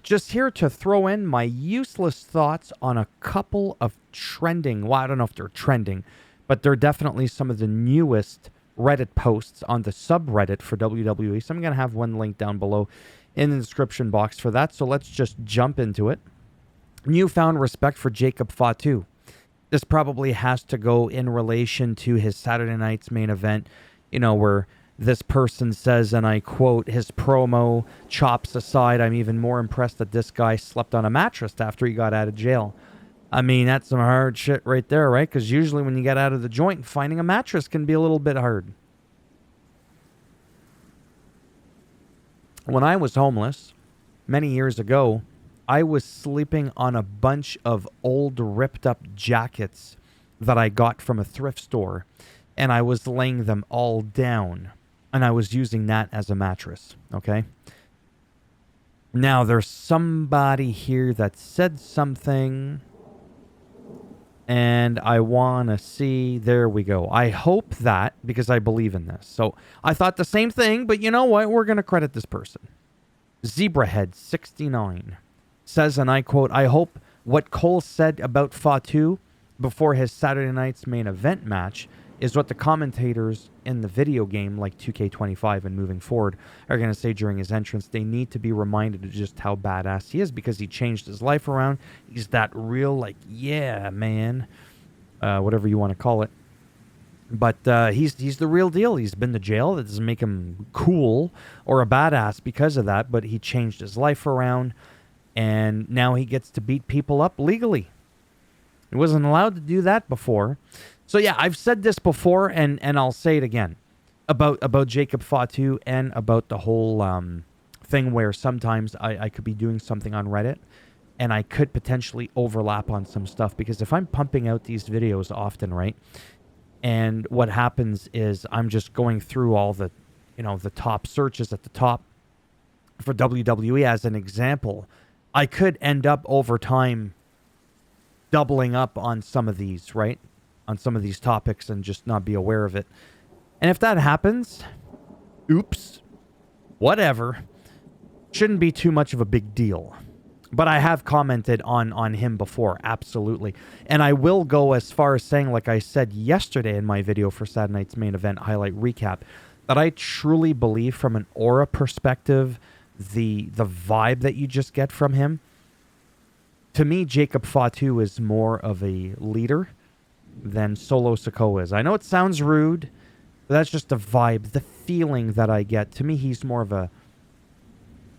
Just here to throw in my useless thoughts on a couple of trending, well, I don't know if they're trending, but they're definitely some of the newest Reddit posts on the subreddit for WWE. So I'm going to have one link down below in the description box for that. So let's just jump into it. Newfound respect for Jacob Fatu. This probably has to go in relation to his Saturday night's main event, where this person says, and I quote, his promo chops aside, I'm even more impressed that this guy slept on a mattress after he got out of jail. I mean, that's some hard shit right there, right? Because usually when you get out of the joint, finding a mattress can be a little bit hard. When I was homeless many years ago, I was sleeping on a bunch of old ripped up jackets that I got from a thrift store, and I was laying them all down, and I was using that as a mattress, okay? Now, there's somebody here that said something, and I want to see, there we go. I hope that, because I believe in this. So I thought the same thing, but you know what? We're going to credit this person. Zebrahead69 says, and I quote, I hope what Cole said about Fatu before his Saturday night's main event match is what the commentators in the video game like 2K25 and moving forward are going to say during his entrance. They need to be reminded of just how badass he is because he changed his life around. He's that real, like, yeah, man, whatever you want to call it. But he's the real deal. He's been to jail. That doesn't make him cool or a badass because of that, but he changed his life around, and now he gets to beat people up legally. He wasn't allowed to do that before. So yeah, I've said this before, and I'll say it again about Jacob Fatu and about the whole thing where sometimes I could be doing something on Reddit and I could potentially overlap on some stuff, because if I'm pumping out these videos often, right, and what happens is I'm just going through all the, the top searches at the top for WWE as an example, I could end up over time doubling up on some of these, right? On some of these topics and just not be aware of it. And if that happens, oops, whatever. Shouldn't be too much of a big deal. But I have commented on him before, absolutely. And I will go as far as saying, like I said yesterday in my video for Saturday night's main event highlight recap, that I truly believe from an aura perspective, the vibe that you just get from him, to me, Jacob Fatu is more of a leader than Solo Sikoa is. I know it sounds rude, but that's just the vibe, the feeling that I get. To me, he's more of a,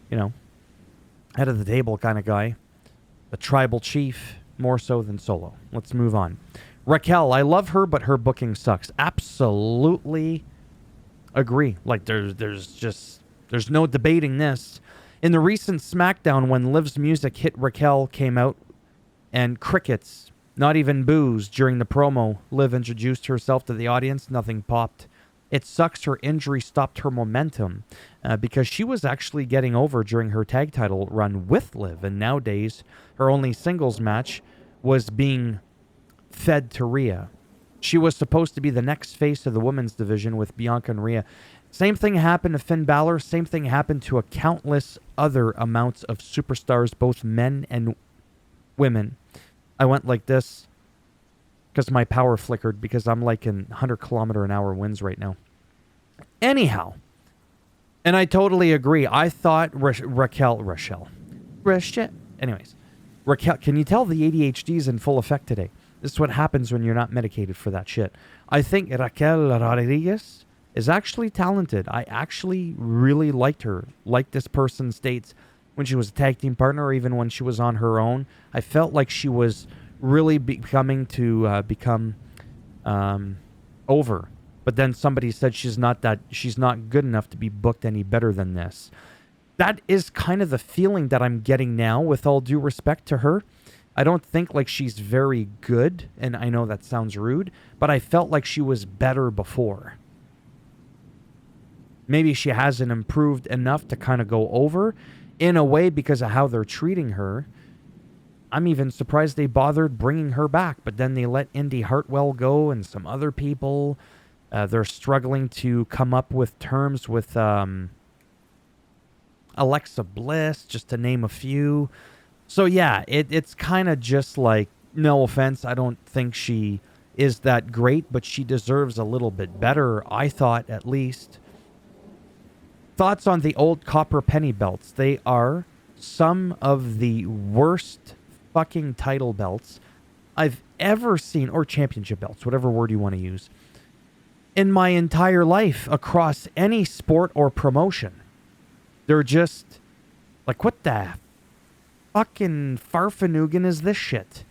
head of the table kind of guy. A tribal chief, more so than Solo. Let's move on. Raquel, I love her, but her booking sucks. Absolutely agree. Like, there's no debating this. In the recent SmackDown, when Liv's music hit, Raquel came out and crickets. Not even boos. During the promo, Liv introduced herself to the audience. Nothing popped. It sucks her injury stopped her momentum because she was actually getting over during her tag title run with Liv. And nowadays, her only singles match was being fed to Rhea. She was supposed to be the next face of the women's division with Bianca and Rhea. Same thing happened to Finn Balor. Same thing happened to a countless other amounts of superstars, both men and women. I went like this because my power flickered because I'm like in 100-kilometer-an-hour winds right now. Anyhow, and I totally agree. I thought Raquel. Anyways, Raquel, can you tell the ADHD's in full effect today? This is what happens when you're not medicated for that shit. I think Raquel Rodriguez is actually talented. I actually really liked her. Like this person states, when she was a tag team partner, or even when she was on her own, I felt like she was really become over. But then somebody said she's not good enough to be booked any better than this. That is kind of the feeling that I'm getting now, with all due respect to her. I don't think like she's very good, and I know that sounds rude, but I felt like she was better before. Maybe she hasn't improved enough to kind of go over in a way because of how they're treating her. I'm even surprised they bothered bringing her back, but then they let Indy Hartwell go and some other people. They're struggling to come up with terms with Alexa Bliss, just to name a few. So yeah, it's kind of just like, no offense, I don't think she is that great, but she deserves a little bit better, I thought, at least. Thoughts on the old copper penny belts. They are some of the worst fucking title belts I've ever seen, or championship belts, whatever word you want to use, in my entire life across any sport or promotion. They're just like, what the fucking farfanugan is this shit?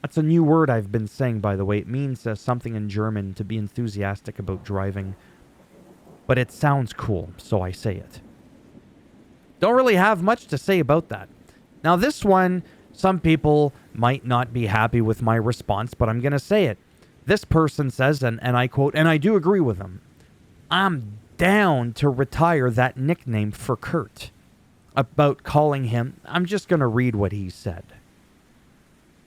That's a new word I've been saying, by the way. It means something in German, to be enthusiastic about driving. But it sounds cool, so I say it. Don't really have much to say about that. Now this one, some people might not be happy with my response, but I'm going to say it. This person says, and I quote, and I do agree with him, I'm down to retire that nickname for Kurt. About calling him, I'm just going to read what he said.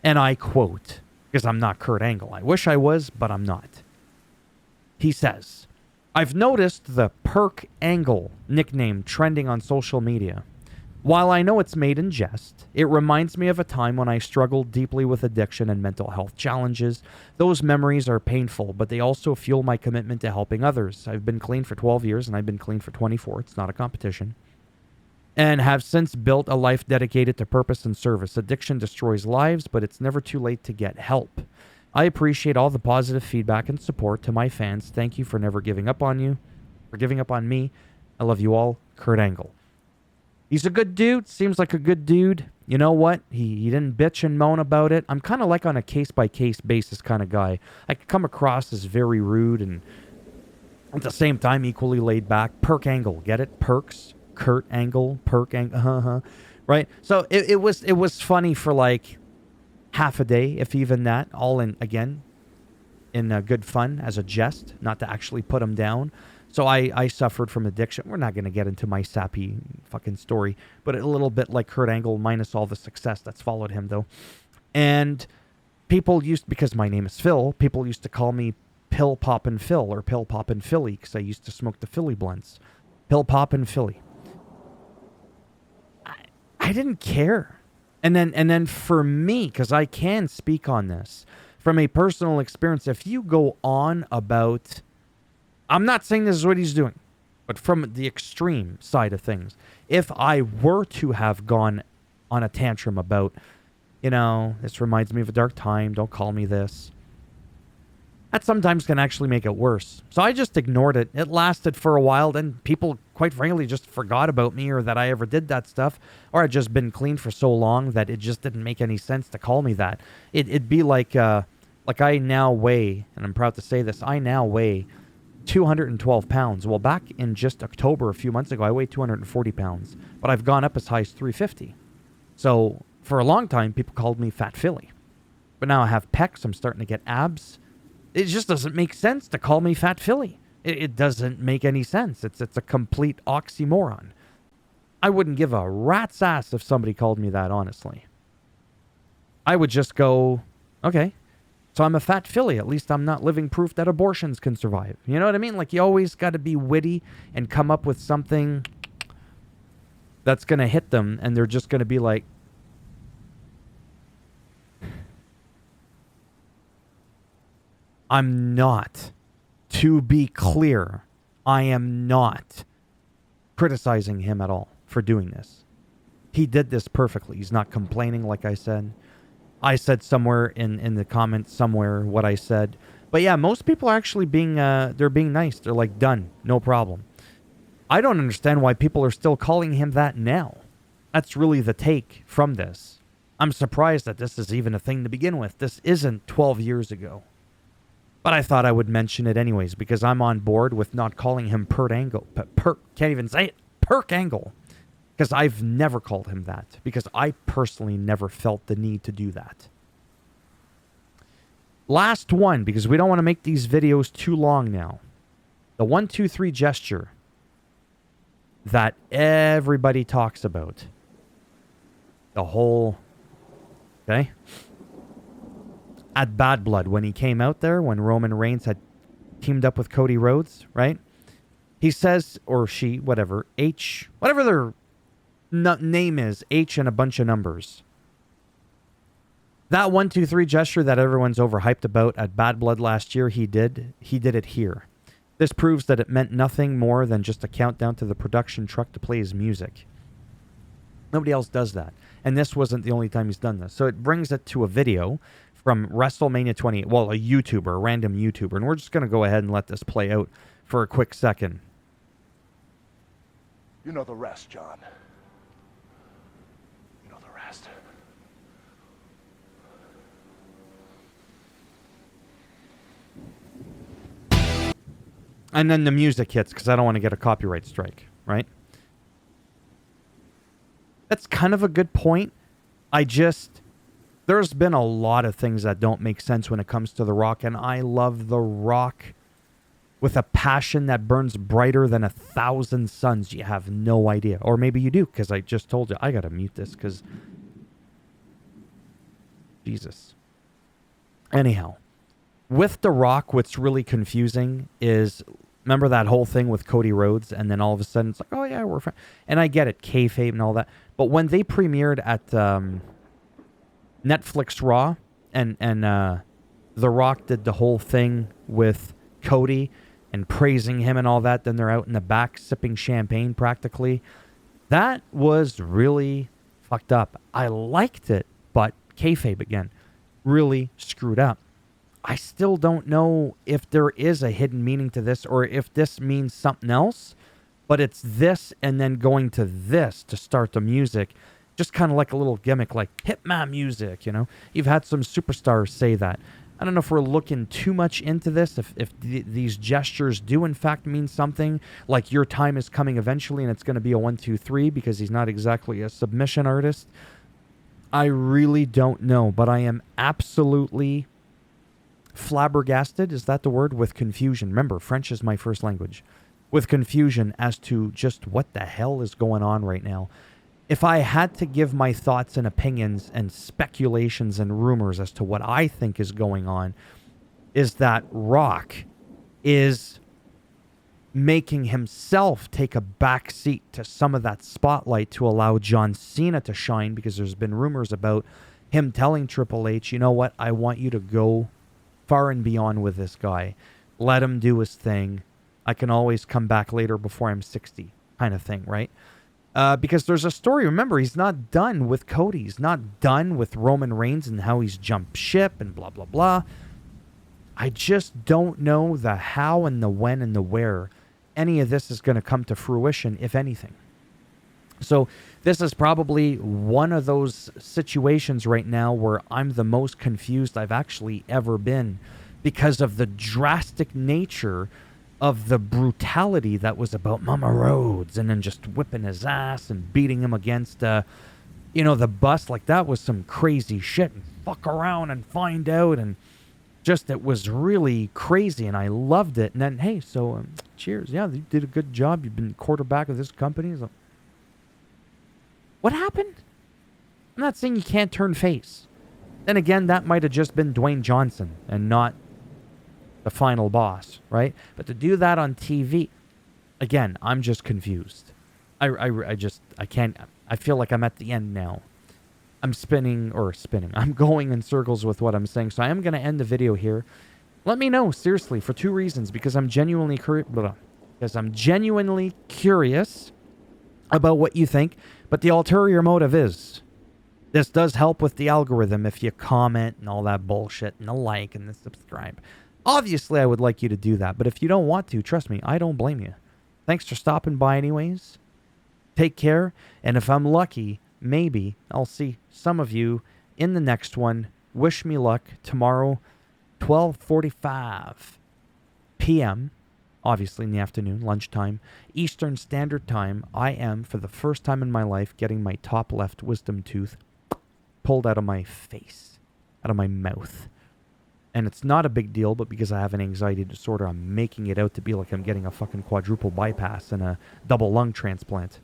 And I quote, because I'm not Kurt Angle. I wish I was, but I'm not. He says, I've noticed the Perk Angle nickname trending on social media. While I know it's made in jest, it reminds me of a time when I struggled deeply with addiction and mental health challenges. Those memories are painful, but they also fuel my commitment to helping others. I've been clean for 12 years, and I've been clean for 24. It's not a competition. And have since built a life dedicated to purpose and service. Addiction destroys lives, but it's never too late to get help. I appreciate all the positive feedback and support to my fans. Thank you for never giving up on you, for giving up on me. I love you all, Kurt Angle. He's a good dude. Seems like a good dude. You know what? He didn't bitch and moan about it. I'm kind of like on a case-by-case basis kind of guy. I could come across as very rude and at the same time equally laid back. Perk Angle. Get it? Perks. Kurt Angle. Perk Angle. Right? So it was funny for like half a day, if even that, all in, again, in good fun as a jest, not to actually put him down. So I suffered from addiction. We're not going to get into my sappy fucking story, but a little bit like Kurt Angle, minus all the success that's followed him, though. And people used, because my name is Phil, people used to call me Pill Poppin' Phil or Pill Poppin' Philly, because I used to smoke the Philly blunts. Pill Poppin' Philly. I didn't care. And then for me, because I can speak on this from a personal experience, if you go on about, I'm not saying this is what he's doing, but from the extreme side of things, if I were to have gone on a tantrum about, this reminds me of a dark time, don't call me this, that sometimes can actually make it worse. So I just ignored it. It lasted for a while, then people, quite frankly, just forgot about me or that I ever did that stuff, or I'd just been clean for so long that it just didn't make any sense to call me that. It'd be like I now weigh, and I'm proud to say this, I now weigh 212 pounds. Well, back in just October, a few months ago, I weighed 240 pounds, but I've gone up as high as 350. So for a long time, people called me Fat Philly. But now I have pecs, I'm starting to get abs. It just doesn't make sense to call me Fat Philly. It doesn't make any sense. It's a complete oxymoron. I wouldn't give a rat's ass if somebody called me that, honestly. I would just go, okay, so I'm a Fat Philly. At least I'm not living proof that abortions can survive. You know what I mean? Like, you always got to be witty and come up with something that's going to hit them, and they're just going to be like, I'm not, to be clear, I am not criticizing him at all for doing this. He did this perfectly. He's not complaining, like I said. I said somewhere in the comments somewhere what I said. But yeah, most people are actually they're being nice. They're like, done, no problem. I don't understand why people are still calling him that now. That's really the take from this. I'm surprised that this is even a thing to begin with. This isn't 12 years ago. But I thought I would mention it anyways, because I'm on board with not calling him Perk Angle. Can't even say it. Perk Angle. Because I've never called him that. Because I personally never felt the need to do that. Last one, because we don't want to make these videos too long now. The 1, 2, 3 gesture that everybody talks about. The whole... Okay? At Bad Blood, when he came out there, when Roman Reigns had teamed up with Cody Rhodes, right? He says, or she, whatever, H, whatever their name is, H and a bunch of numbers. That 1, 2, 3 gesture that everyone's overhyped about at Bad Blood last year, he did it here. This proves that it meant nothing more than just a countdown to the production truck to play his music. Nobody else does that. And this wasn't the only time he's done this. So it brings it to a video from WrestleMania 28. Well, a YouTuber, a random YouTuber. And we're just going to go ahead and let this play out for a quick second. You know the rest, John. You know the rest. And then the music hits because I don't want to get a copyright strike, right? That's kind of a good point. There's been a lot of things that don't make sense when it comes to The Rock, and I love The Rock with a passion that burns brighter than 1,000 suns. You have no idea. Or maybe you do, because I just told you. I got to mute this, because... Jesus. Anyhow, with The Rock, what's really confusing is... Remember that whole thing with Cody Rhodes, and then all of a sudden it's like, oh yeah, we're fine. And I get it, kayfabe and all that. But when they premiered at Netflix Raw, and The Rock did the whole thing with Cody and praising him and all that, then they're out in the back sipping champagne practically. That was really fucked up. I liked it, but kayfabe again, really screwed up. I still don't know if there is a hidden meaning to this or if this means something else, but it's this and then going to this to start the music. Just kind of like a little gimmick, like hit my music, you know? You've had some superstars say that. I don't know if we're looking too much into this, if these gestures do in fact mean something, like your time is coming eventually and it's going to be a 1, 2, 3 because he's not exactly a submission artist. I really don't know, but I am absolutely... flabbergasted, is that the word? With confusion. Remember, French is my first language. With confusion as to just what the hell is going on right now. If I had to give my thoughts and opinions and speculations and rumors as to what I think is going on, is that Rock is making himself take a back seat to some of that spotlight to allow John Cena to shine, because there's been rumors about him telling Triple H, you know what, I want you to go far and beyond with this guy. Let him do his thing. I can always come back later before I'm 60, kind of thing, right? Because there's a story. Remember, he's not done with Cody. He's not done with Roman Reigns and how he's jumped ship and blah, blah, blah. I just don't know the how and the when and the where any of this is going to come to fruition, if anything. So this is probably one of those situations right now where I'm the most confused I've actually ever been, because of the drastic nature of the brutality that was about Mama Rhodes, and then just whipping his ass and beating him against, the bus. Like, that was some crazy shit, and fuck around and find out, and just, it was really crazy, and I loved it. And then, hey, so cheers. Yeah, you did a good job. You've been quarterback of this company. So, what happened? I'm not saying you can't turn face. Then again, that might have just been Dwayne Johnson and not the final boss, right? But to do that on TV, again, I'm just confused. I can't. I feel like I'm at the end now. I'm spinning. I'm going in circles with what I'm saying. So I am going to end the video here. Let me know, seriously, for 2 reasons. Because I'm genuinely curious about what you think. But the ulterior motive is, this does help with the algorithm if you comment and all that bullshit and the like and the subscribe. Obviously, I would like you to do that. But if you don't want to, trust me, I don't blame you. Thanks for stopping by anyways. Take care. And if I'm lucky, maybe I'll see some of you in the next one. Wish me luck tomorrow, 12:45 p.m., obviously in the afternoon, lunchtime, Eastern Standard Time. I am, for the first time in my life, getting my top left wisdom tooth pulled out of my face, out of my mouth. And it's not a big deal, but because I have an anxiety disorder, I'm making it out to be like I'm getting a fucking quadruple bypass and a double lung transplant.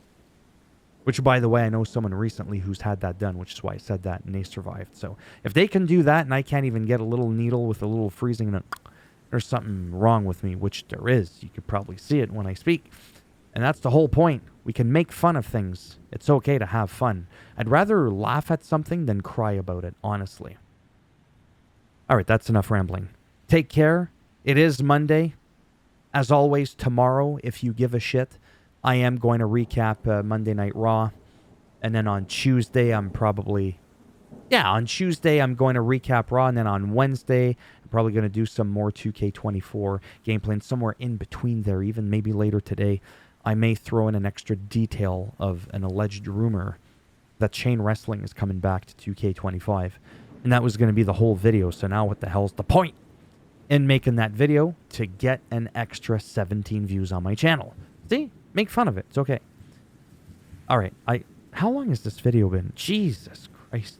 Which, by the way, I know someone recently who's had that done, which is why I said that, and they survived. So if they can do that and I can't even get a little needle with a little freezing in it, there's something wrong with me, which there is. You could probably see it when I speak. And that's the whole point. We can make fun of things. It's okay to have fun. I'd rather laugh at something than cry about it, honestly. All right, that's enough rambling. Take care. It is Monday. As always, tomorrow, if you give a shit, I am going to recap Monday Night Raw. And then on Tuesday, on Tuesday, I'm going to recap Raw. And then on Wednesday, I'm probably going to do some more 2K24 gameplay. And somewhere in between there, even maybe later today, I may throw in an extra detail of an alleged rumor that Chain Wrestling is coming back to 2K25. And that was going to be the whole video. So now what the hell's the point in making that video? To get an extra 17 views on my channel. See? Make fun of it. It's okay. All right. How long has this video been? Jesus Christ.